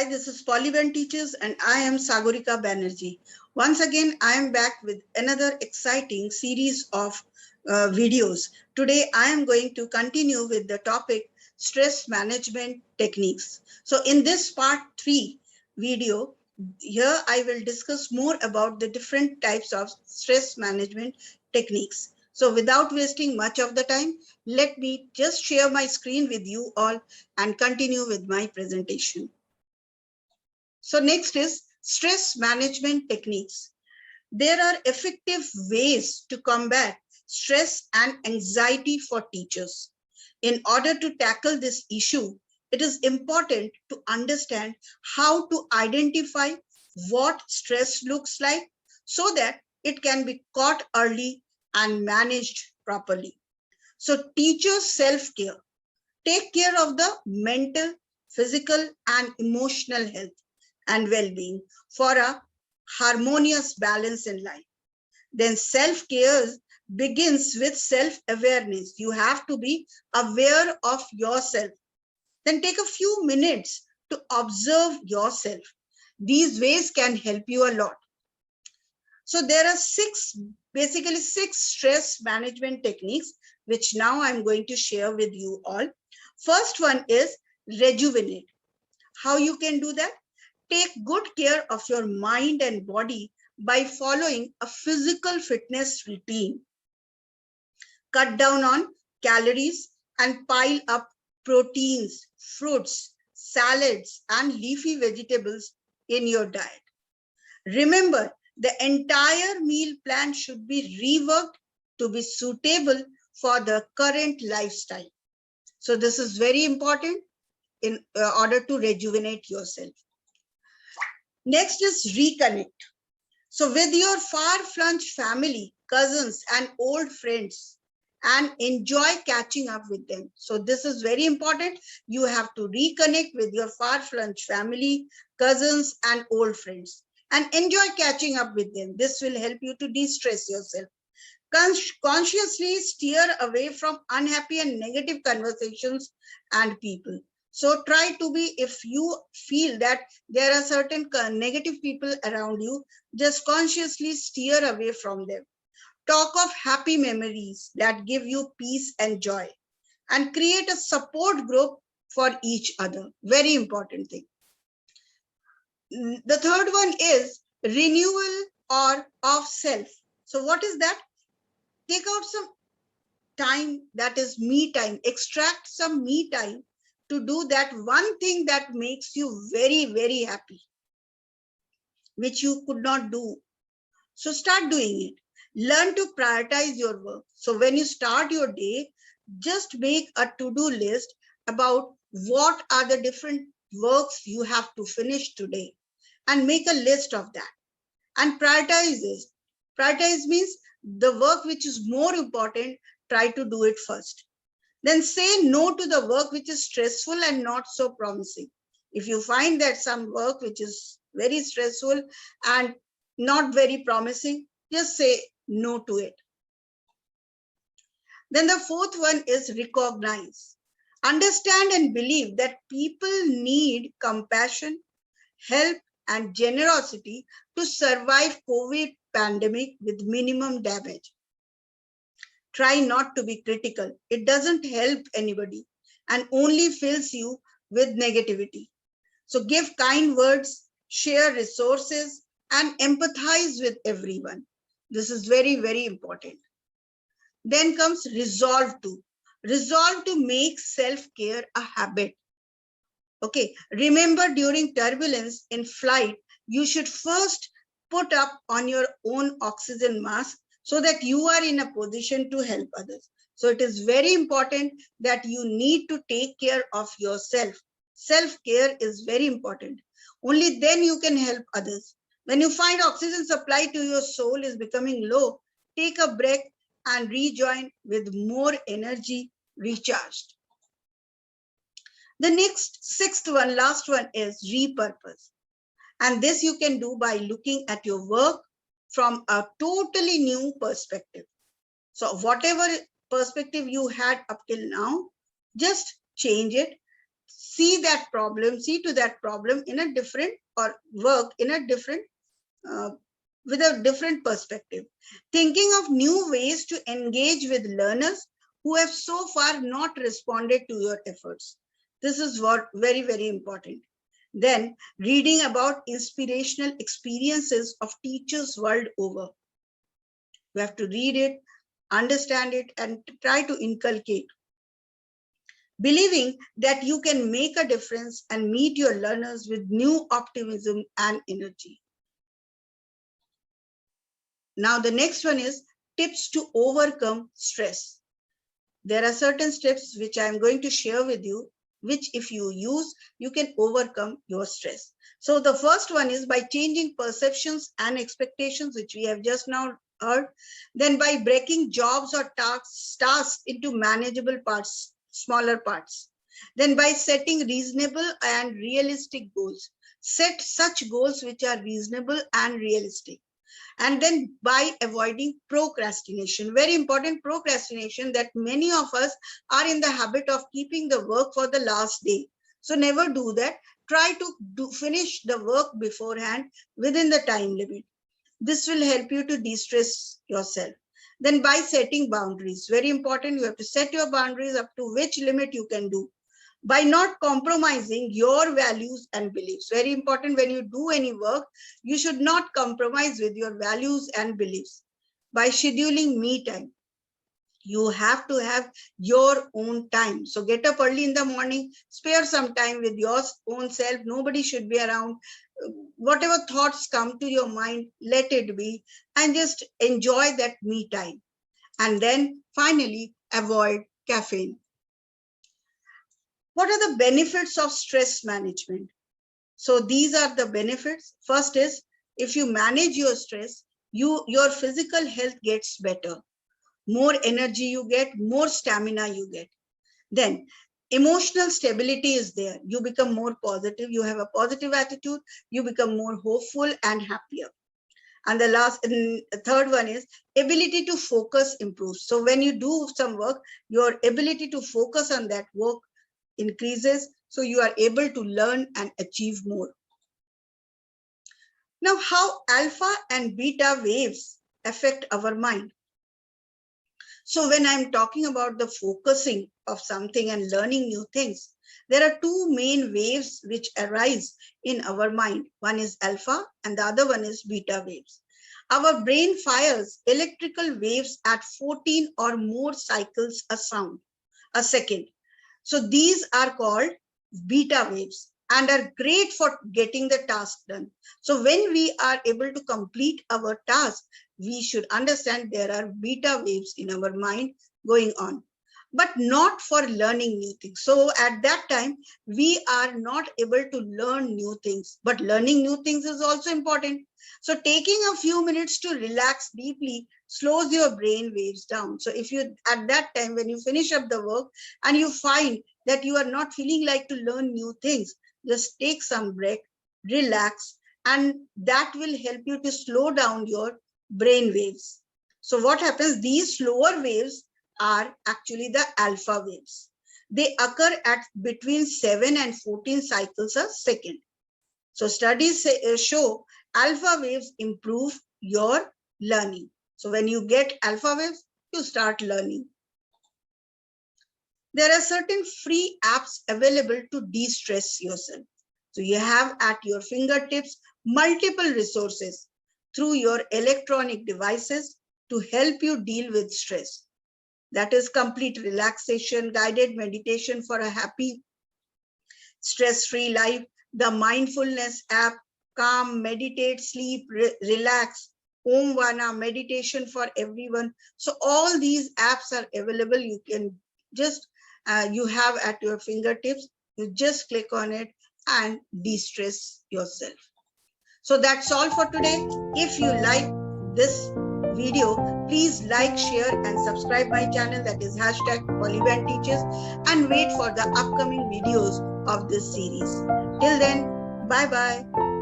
Hi, this is Polyban Teachers and I am Sagorika Banerjee. Once again, I am back with another exciting series of videos. Today, I am going to continue with the topic stress management techniques. So in this part 3 video, here I will discuss more about the different types of stress management techniques. So without wasting much of the time, let me just share my screen with you all and continue with my presentation. So next is stress management techniques. There are effective ways to combat stress and anxiety for teachers. In order to tackle this issue, it is important to understand how to identify what stress looks like so that it can be caught early and managed properly. So teachers' self-care. Take care of the mental, physical, and emotional health and well-being for a harmonious balance in life. Then self-care begins with self-awareness. You have to be aware of yourself. Then take a few minutes to observe yourself. These ways can help you a lot. So there are basically six stress management techniques, which now I'm going to share with you all. First one is rejuvenate. How you can do that? Take good care of your mind and body by following a physical fitness routine. Cut down on calories and pile up proteins, fruits, salads, and leafy vegetables in your diet. Remember, the entire meal plan should be reworked to be suitable for the current lifestyle. So this is very important in order to rejuvenate yourself. Next is reconnect. So with your far-flung family, cousins, and old friends, and enjoy catching up with them. So this is very important. You have to reconnect with your far-flung family, cousins, and old friends, and enjoy catching up with them. This will help you to de-stress yourself. Consciously steer away from unhappy and negative conversations and people. So try to be, if you feel that there are certain negative people around you, just consciously steer away from them. Talk of happy memories that give you peace and joy, and create a support group for each other. Very important thing. The third one is renewal or of self. So what is that? Take out some time, that is me time, extract some me time to do that one thing that makes you very, very happy, which you could not do. So start doing it. Learn to prioritize your work. So when you start your day, just make a to-do list about what are the different works you have to finish today, and make a list of that and prioritize this. Prioritize means the work which is more important, try to do it first. Then say no to the work which is stressful and not so promising. If you find that some work which is very stressful and not very promising, just say no to it. Then the fourth one is recognize. Understand and believe that people need compassion, help, and generosity to survive COVID pandemic with minimum damage. Try not to be critical. It doesn't help anybody and only fills you with negativity. So give kind words, share resources, and empathize with everyone. This is very, very important. Then comes resolve to. Resolve to make self-care a habit. Okay, remember during turbulence in flight, you should first put up on your own oxygen mask so that you are in a position to help others. So it is very important that you need to take care of yourself. Self-care is very important. Only then you can help others. When you find oxygen supply to your soul is becoming low, take a break and rejoin with more energy recharged. The next sixth one, last one is repurpose. And this you can do by looking at your work from a totally new perspective. So whatever perspective you had up till now, just change it see to that problem in a different, or work in a different, with a different perspective. Thinking of new ways to engage with learners who have so far not responded to your efforts. This is what very, very important. Then reading about inspirational experiences of teachers world over. You have to read it, understand it, and try to inculcate. Believing that you can make a difference and meet your learners with new optimism and energy. Now, the next one is tips to overcome stress. There are certain steps which I am going to share with you, which if you use, you can overcome your stress. So the first one is by changing perceptions and expectations, which we have just now heard. Then by breaking jobs or tasks into manageable parts, smaller parts. Then by setting reasonable and realistic goals. Set such goals which are reasonable and realistic. And then by avoiding procrastination, very important, procrastination, that many of us are in the habit of keeping the work for the last day. So never do that. Try to finish the work beforehand within the time limit. This will help you to de-stress yourself. Then by setting boundaries, very important, you have to set your boundaries up to which limit you can do. By not compromising your values and beliefs. Very important, when you do any work, you should not compromise with your values and beliefs. By scheduling me time. You have to have your own time. So get up early in the morning, spare some time with your own self. Nobody should be around. Whatever thoughts come to your mind, let it be, and just enjoy that me time. And then finally, avoid caffeine. What are the benefits of stress management? So these are the benefits. First is, if you manage your stress, your physical health gets better. More energy you get, more stamina you get. Then emotional stability is there. You become more positive. You have a positive attitude. You become more hopeful and happier. And the third one is ability to focus improves. So when you do some work, your ability to focus on that work increases, so you are able to learn and achieve more. Now, how alpha and beta waves affect our mind? So when I'm talking about the focusing of something and learning new things, there are two main waves which arise in our mind. One is alpha and the other one is beta waves. Our brain fires electrical waves at 14 or more cycles a second. So these are called beta waves and are great for getting the task done. So when we are able to complete our task, we should understand there are beta waves in our mind going on, but not for learning new things. So at that time, we are not able to learn new things, but learning new things is also important. So taking a few minutes to relax deeply slows your brain waves down. So if you, at that time, when you finish up the work and you find that you are not feeling like to learn new things, just take some break, relax, and that will help you to slow down your brain waves. So what happens, these slower waves are actually the alpha waves. They occur at between 7 and 14 cycles a second. So studies show alpha waves improve your learning. So when you get alpha waves, you start learning. There are certain free apps available to de-stress yourself. So you have at your fingertips multiple resources through your electronic devices to help you deal with stress. That is complete relaxation, guided meditation for a happy, stress-free life, the mindfulness app, calm, meditate, sleep, relax, Om Vana, meditation for everyone. So all these apps are available. You can just, you have at your fingertips, you just click on it and de-stress yourself. So that's all for today. If you like this video, please like, share and subscribe my channel, that is #PolyBandTeaches, and wait for the upcoming videos of this series. Till then, bye-bye.